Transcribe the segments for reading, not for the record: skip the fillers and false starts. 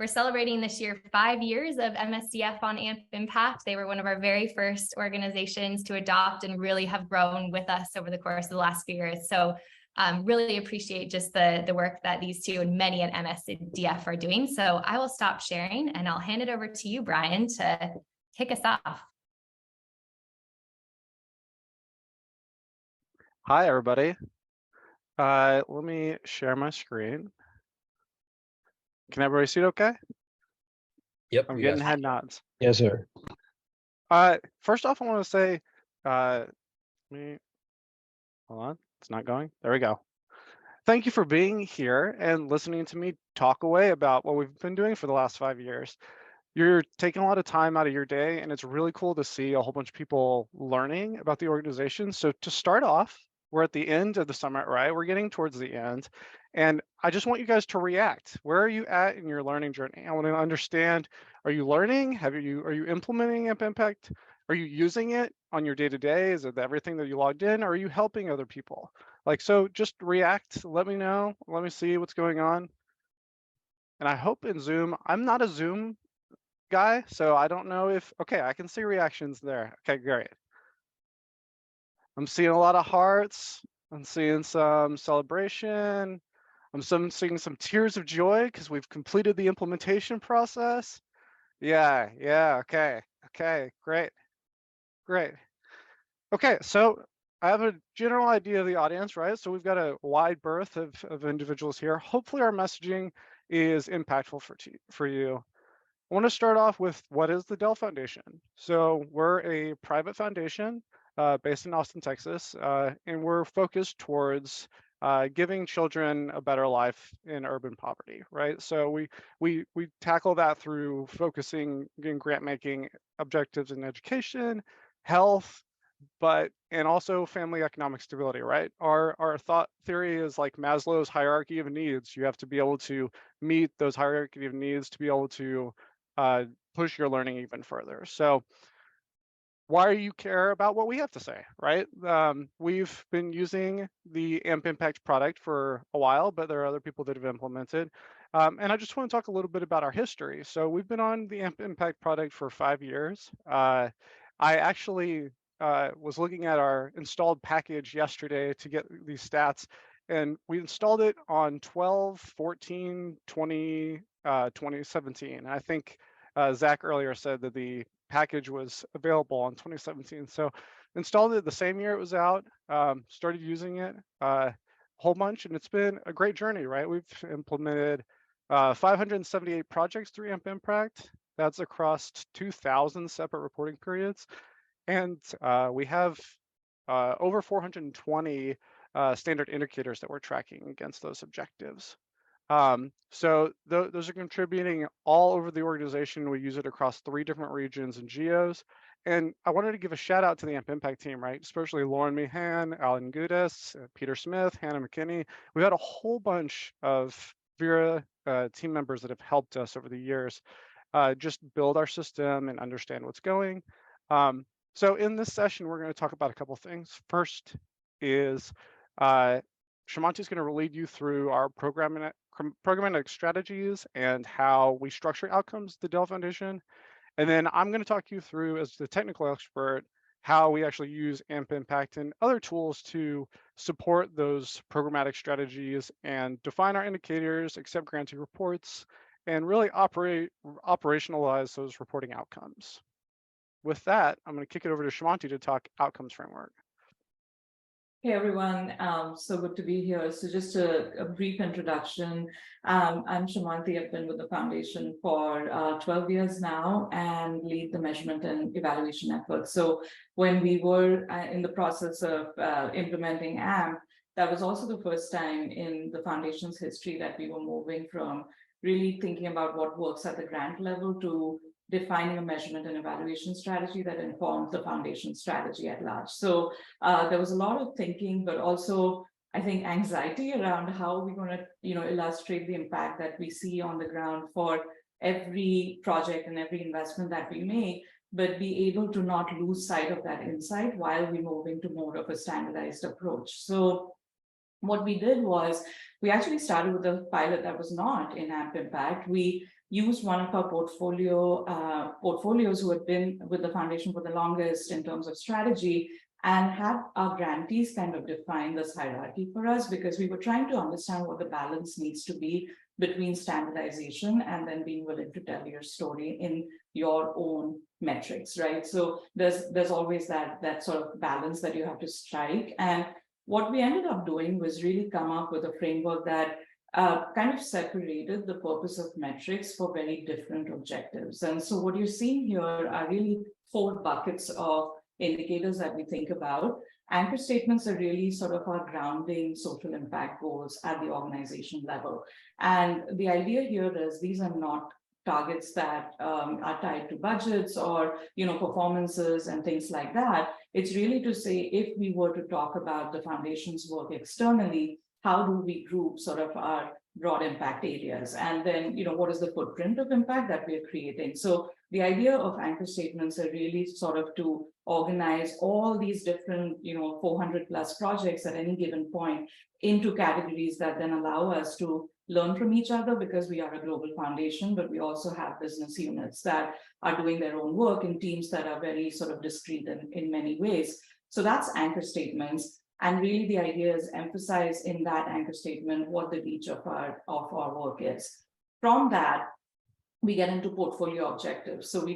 We're celebrating this year 5 years of MSDF on AMP Impact. They were one of our very first organizations to adopt and really have grown with us over the course of the last few years. So really appreciate just the work that these two and many at MSDF are doing. So I will stop sharing and I'll hand it over to you, Brian, to kick us off. Hi, everybody. Let me share my screen. Can everybody see it okay? Yep. I'm getting head nods. Yes, sir. First off, I want to say, hold on, it's not going. There we go. Thank you for being here and listening to me talk away about what we've been doing for the last 5 years. You're taking a lot of time out of your day, and it's really cool to see a whole bunch of people learning about the organization. So to start off, we're at the end of the summit, right? We're getting towards the end. And I just want you guys to react. Where are you at in your learning journey? I want to understand, are you learning? Are you implementing AMP Impact? Are you using it on your day-to-day? Is it everything that you logged in? Or are you helping other people? So just react, let me know, let me see what's going on. And I hope in Zoom, I'm not a Zoom guy, so I don't know if, okay, I can see reactions there. Okay, great. I'm seeing a lot of hearts. I'm seeing some celebration. I'm seeing some tears of joy because we've completed the implementation process. Yeah, okay, great. Okay, so I have a general idea of the audience, right? So we've got a wide berth of individuals here. Hopefully our messaging is impactful for you. I want to start off with what is the Dell Foundation. So we're a private foundation based in Austin, Texas, and we're focused towards giving children a better life in urban poverty, right? So we tackle that through focusing in grant making objectives in education, health, and also family economic stability, right? Our thought theory is like Maslow's hierarchy of needs. You have to be able to meet those hierarchy of needs to be able to push your learning even further. So why do you care about what we have to say, right? We've been using the AMP Impact product for a while, but there are other people that have implemented. And I just want to talk a little bit about our history. So we've been on the AMP Impact product for 5 years. I actually was looking at our installed package yesterday to get these stats, and we installed it on 12/14/2017. And I think Zach earlier said that the package was available on 2017. So installed it the same year it was out, started using it a whole bunch, and it's been a great journey, right? We've implemented 578 projects through AMP Impact. That's across 2,000 separate reporting periods. And we have over 420 standard indicators that we're tracking against those objectives. So those are contributing all over the organization. We use it across 3 different regions and geos. And I wanted to give a shout out to the AMP Impact team, right? Especially Lauren Meehan, Alan Gudis, Peter Smith, Hannah McKinney. We've had a whole bunch of Vera team members that have helped us over the years just build our system and understand what's going. So in this session, we're going to talk about a couple things. First is Semonti is going to lead you through our programmatic strategies and how we structure outcomes at the Dell Foundation. And then I'm going to talk you through, as the technical expert, how we actually use AMP Impact and other tools to support those programmatic strategies and define our indicators, accept grantee reports, and really operationalize those reporting outcomes. With that, I'm going to kick it over to Semonti to talk outcomes framework. Hey everyone, so good to be here. So just a brief introduction. I'm Semonti. I've been with the foundation for 12 years now and lead the measurement and evaluation efforts. So when we were in the process of implementing AMP, that was also the first time in the foundation's history that we were moving from really thinking about what works at the grant level to defining a measurement and evaluation strategy that informs the foundation strategy at large. So there was a lot of thinking, but also I think anxiety around how we're going to, illustrate the impact that we see on the ground for every project and every investment that we make, but be able to not lose sight of that insight while we move into more of a standardized approach. So what we did was we actually started with a pilot that was not in AMP Impact. We used one of our portfolios who had been with the foundation for the longest in terms of strategy, and have our grantees kind of define this hierarchy for us, because we were trying to understand what the balance needs to be between standardization and then being willing to tell your story in your own metrics, right? So there's always that sort of balance that you have to strike. And what we ended up doing was really come up with a framework that kind of separated the purpose of metrics for very different objectives. And so what you're seeing here are really 4 buckets of indicators that we think about. Anchor statements are really sort of our grounding social impact goals at the organization level. And the idea here is these are not targets that are tied to budgets or performances and things like that. It's really to say, if we were to talk about the foundation's work externally, how do we group sort of our broad impact areas? And then, what is the footprint of impact that we're creating? So the idea of anchor statements are really sort of to organize all these different, 400 plus projects at any given point into categories that then allow us to learn from each other, because we are a global foundation, but we also have business units that are doing their own work in teams that are very sort of discrete in many ways. So that's anchor statements. And really the idea is emphasize in that anchor statement what the reach of our work is. From that, we get into portfolio objectives. So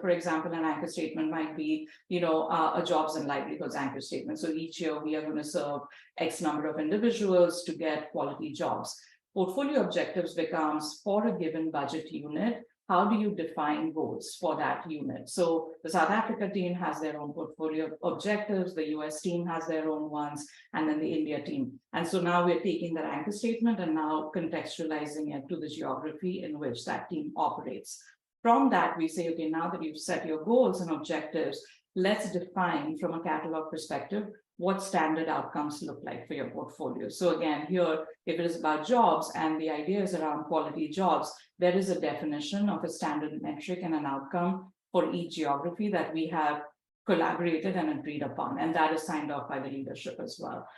for example, an anchor statement might be, a jobs and livelihoods anchor statement. So each year we are going to serve X number of individuals to get quality jobs. Portfolio objectives becomes, for a given budget unit, how do you define goals for that unit? So the South Africa team has their own portfolio objectives, the US team has their own ones, and then the India team. And so now we're taking that anchor statement and now contextualizing it to the geography in which that team operates. From that, we say, okay, now that you've set your goals and objectives, let's define from a catalog perspective what standard outcomes look like for your portfolio. So again, here, if it is about jobs and the idea is around quality jobs, there is a definition of a standard metric and an outcome for each geography that we have collaborated and agreed upon, and that is signed off by the leadership as well.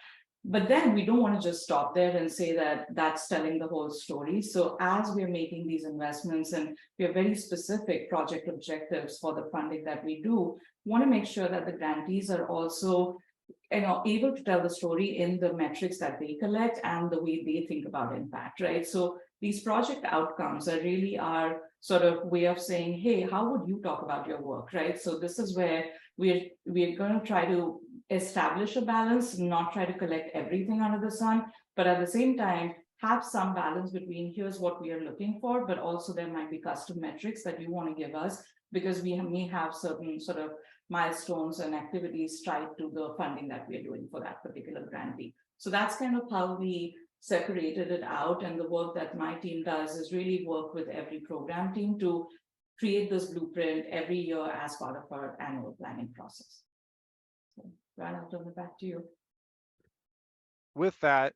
But then we don't want to just stop there and say that that's telling the whole story. So as we're making these investments and we have very specific project objectives for the funding that we do, want to make sure that the grantees are also able to tell the story in the metrics that they collect and the way they think about impact, right? So these project outcomes are really our sort of way of saying, hey, how would you talk about your work, right? So this is where we're going to try to establish a balance, not try to collect everything under the sun, but at the same time, have some balance between here's what we are looking for, but also there might be custom metrics that you want to give us, because we may have certain sort of milestones and activities tied to the funding that we are doing for that particular grantee. So that's kind of how we separated it out. And the work that my team does is really work with every program team to create this blueprint every year as part of our annual planning process. So, Brian, I'll turn it back to you. With that,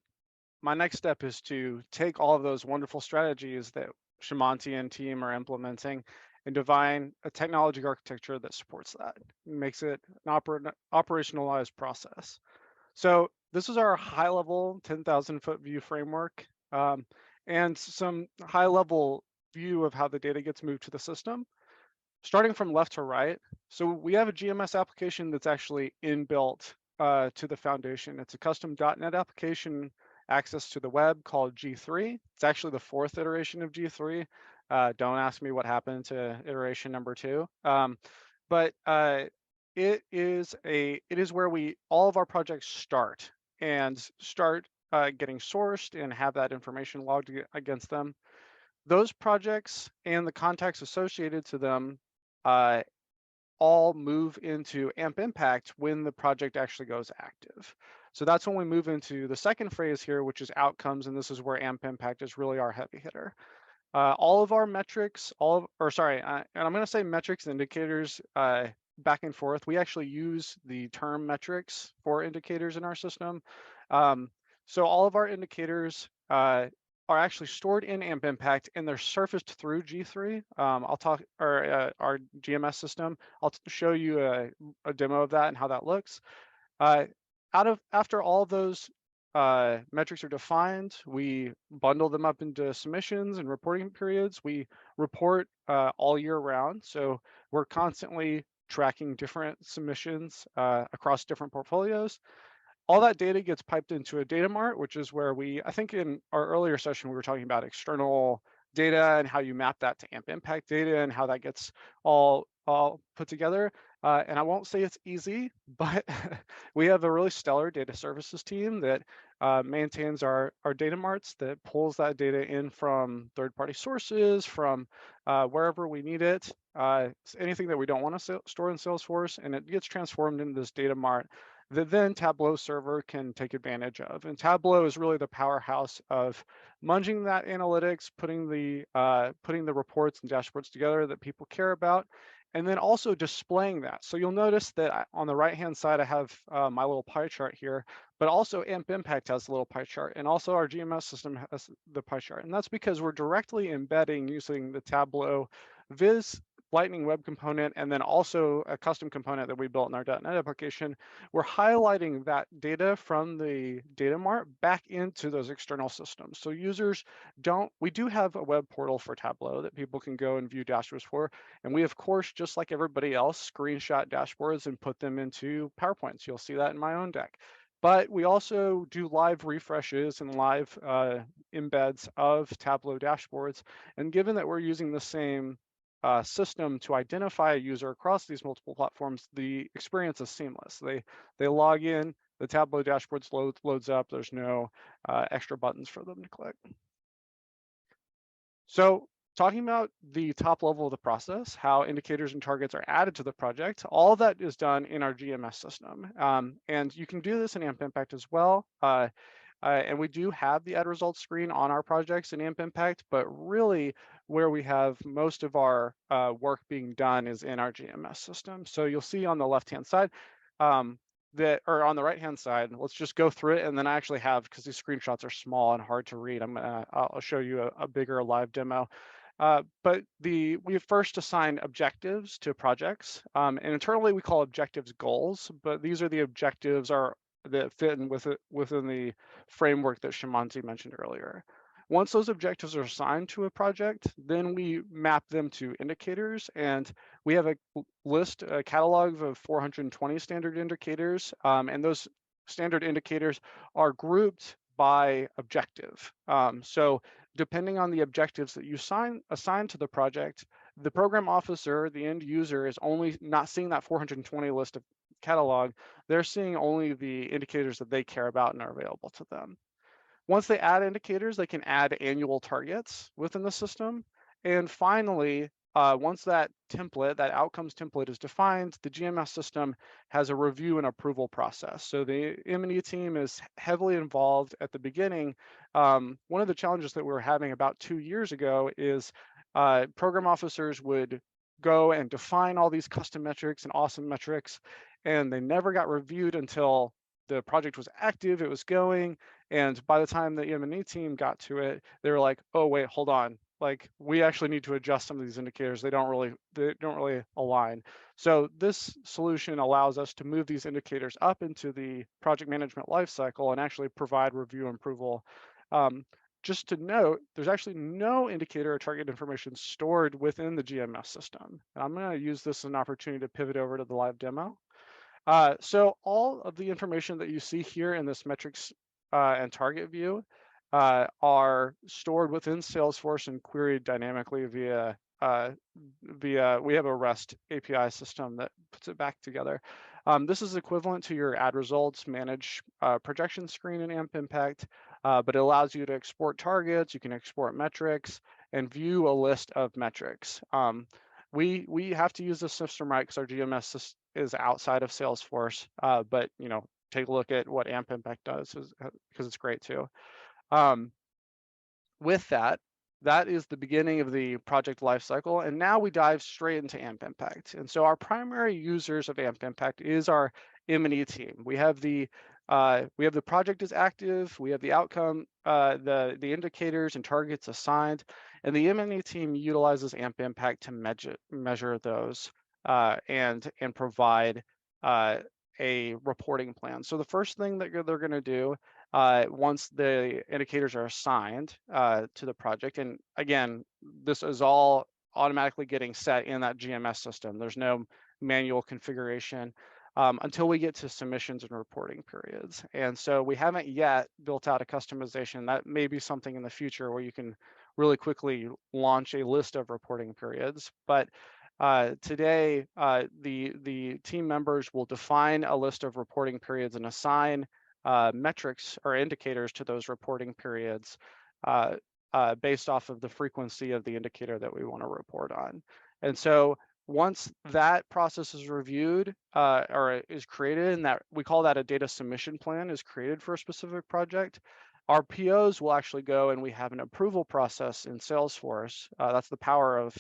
my next step is to take all of those wonderful strategies that Semonti and team are implementing and define a technology architecture that supports that, makes it an operationalized process. So this is our high-level 10,000-foot view framework, and some high-level view of how the data gets moved to the system. Starting from left to right, so we have a GMS application that's actually inbuilt to the foundation. It's a custom .NET application access to the web called G3. It's actually the 4th iteration of G3. Don't ask me what happened to iteration number 2. But it is where all of our projects start getting sourced and have that information logged against them. Those projects and the contacts associated to them all move into AMP Impact when the project actually goes active. So that's when we move into the second phase here, which is outcomes, and this is where AMP Impact is really our heavy hitter. All of our metrics, and I'm going to say metrics and indicators back and forth. We actually use the term metrics for indicators in our system. So all of our indicators are actually stored in AMP Impact, and they're surfaced through G3. Our GMS system. I'll show you a demo of that and how that looks. After all of those metrics are defined, we bundle them up into submissions and reporting periods. We report all year round. So we're constantly tracking different submissions across different portfolios. All that data gets piped into a data mart, which is where I think in our earlier session, we were talking about external data and how you map that to AMP impact data and how that gets all put together. And I won't say it's easy, but we have a really stellar data services team that maintains our data marts, that pulls that data in from third-party sources, from wherever we need it, anything that we don't want to store in Salesforce, and it gets transformed into this data mart that then Tableau server can take advantage of. And Tableau is really the powerhouse of munging that analytics, putting the reports and dashboards together that people care about, and then also displaying that. So you'll notice that on the right-hand side, I have my little pie chart here, but also AMP Impact has a little pie chart, and also our GMS system has the pie chart. And that's because we're directly embedding using the Tableau Viz Lightning Web component, and then also a custom component that we built in our .NET application. We're highlighting that data from the data mart back into those external systems. So users we do have a web portal for Tableau that people can go and view dashboards for. And we, of course, just like everybody else, screenshot dashboards and put them into PowerPoints. You'll see that in my own deck. But we also do live refreshes and live embeds of Tableau dashboards. And given that we're using the same system to identify a user across these multiple platforms, the experience is seamless. They log in, the Tableau dashboards loads up. There's no extra buttons for them to click. So talking about the top level of the process, how indicators and targets are added to the project, all of that is done in our GMS system. And you can do this in AMP Impact as well. And we do have the add results screen on our projects in AMP Impact, but really where we have most of our work being done is in our GMS system. So you'll see on the left-hand side, or on the right-hand side, let's just go through it. And then I actually have, because these screenshots are small and hard to read, I'll show you a bigger live demo. But we first assign objectives to projects, and internally we call objectives goals, but these are the objectives that fit in within the framework that Semonti mentioned earlier. Once those objectives are assigned to a project, then we map them to indicators, and we have a catalog of 420 standard indicators, and those standard indicators are grouped by objective. So depending on the objectives that you assign to the project, the program officer, the end user, is only not seeing that 420 list of catalog. They're seeing only the indicators that they care about and are available to them. Once they add indicators, they can add annual targets within the system. And finally, once that outcomes template is defined, the GMS system has a review and approval process. So the M&E team is heavily involved at the beginning. One of the challenges that we were having about 2 years ago is program officers would go and define all these custom metrics and awesome metrics, and they never got reviewed until the project was active, it was going, and by the time the M&E team got to it, they were like, oh wait, hold on, like we actually need to adjust some of these indicators. They don't really align. So this solution allows us to move these indicators up into the project management lifecycle and actually provide review and approval. Just to note, there's actually no indicator or target information stored within the GMS system. And I'm going to use this as an opportunity to pivot over to the live demo. So all of the information that you see here in this metrics and target view are stored within Salesforce and queried dynamically via we have a REST API system that puts it back together. This is equivalent to your add results, manage projection screen in AMP Impact, but it allows you to export targets, you can export metrics, and view a list of metrics. We have to use this system right because our GMS is outside of Salesforce, but take a look at what AMP Impact does because it's great too. With that is the beginning of the project lifecycle, and now we dive straight into AMP Impact. And so our primary users of AMP Impact is our M&E team. We have the project is active, we have the outcome, the indicators and targets assigned, and the M&E team utilizes AMP Impact to measure those and provide a reporting plan. So the first thing that they're going to do once the indicators are assigned to the project. And again, this is all automatically getting set in that GMS system. There's no manual configuration until we get to submissions and reporting periods. And so we haven't yet built out a customization. That may be something in the future where you can really quickly launch a list of reporting periods. But today, the team members will define a list of reporting periods and assign metrics or indicators to those reporting periods based off of the frequency of the indicator that we want to report on. And so once that process is reviewed or is created, and that we call that a data submission plan is created for a specific project, our POs will actually go and we have an approval process in Salesforce. That's the power of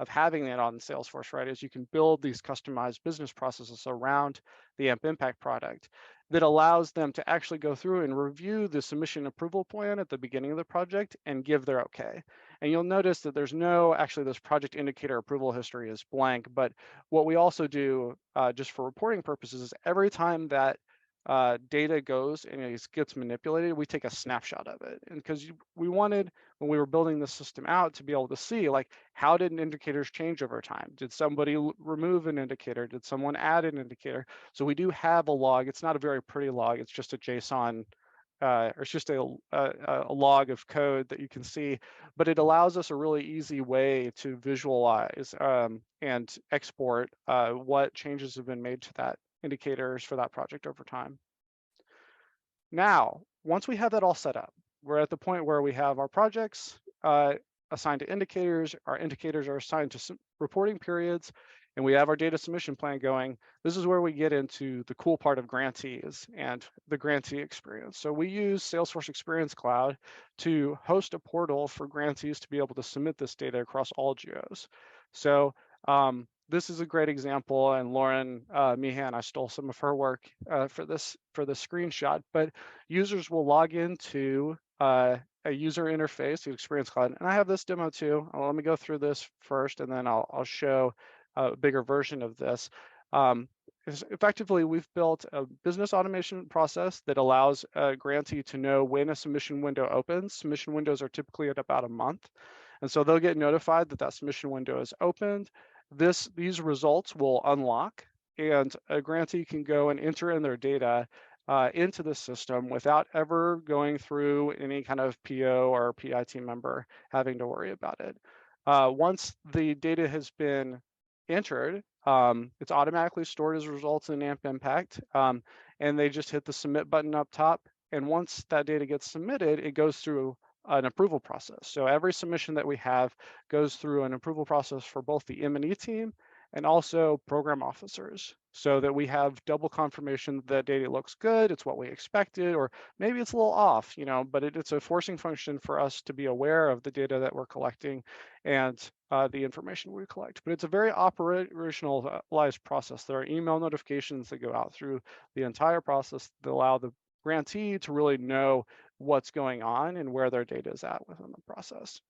having it on Salesforce, right? Is you can build these customized business processes around the AMP Impact product that allows them to actually go through and review the submission approval plan at the beginning of the project and give their okay. And you'll notice that there's no, actually this project indicator approval history is blank, but what we also do just for reporting purposes is every time that data goes and it gets manipulated, we take a snapshot of it. And because we wanted, when we were building the system out, to be able to see, like, how did indicators change over time? Did somebody remove an indicator? Did someone add an indicator? So we do have a log. It's not a very pretty log. It's just a JSON, or it's just a log of code that you can see, but it allows us a really easy way to visualize and export what changes have been made to that indicators for that project over time. Now, once we have that all set up, we're at the point where we have our projects assigned to indicators, our indicators are assigned to reporting periods, and we have our data submission plan going. This is where we get into the cool part of grantees and the grantee experience. So we use Salesforce Experience Cloud to host a portal for grantees to be able to submit this data across all geos. So this is a great example, and Lauren Meehan, I stole some of her work for this screenshot, but users will log into a user interface to Experience Cloud, and I have this demo too. Let me go through this first, and then I'll show a bigger version of this. Effectively, we've built a business automation process that allows a grantee to know when a submission window opens. Submission windows are typically at about a month, and so they'll get notified that that submission window is opened. These results will unlock, and a grantee can go and enter in their data into the system without ever going through any kind of PO or PI team member having to worry about it. Once the data has been entered, it's automatically stored as results in AMP Impact, and they just hit the submit button up top. And once that data gets submitted, it goes through an approval process. So every submission that we have goes through an approval process for both the M&E team and also program officers, so that we have double confirmation that data looks good, it's what we expected, or maybe it's a little off, but it's a forcing function for us to be aware of the data that we're collecting and the information we collect. But it's a very operationalized process. There are email notifications that go out through the entire process that allow the grantee to really know what's going on and where their data is at within the process.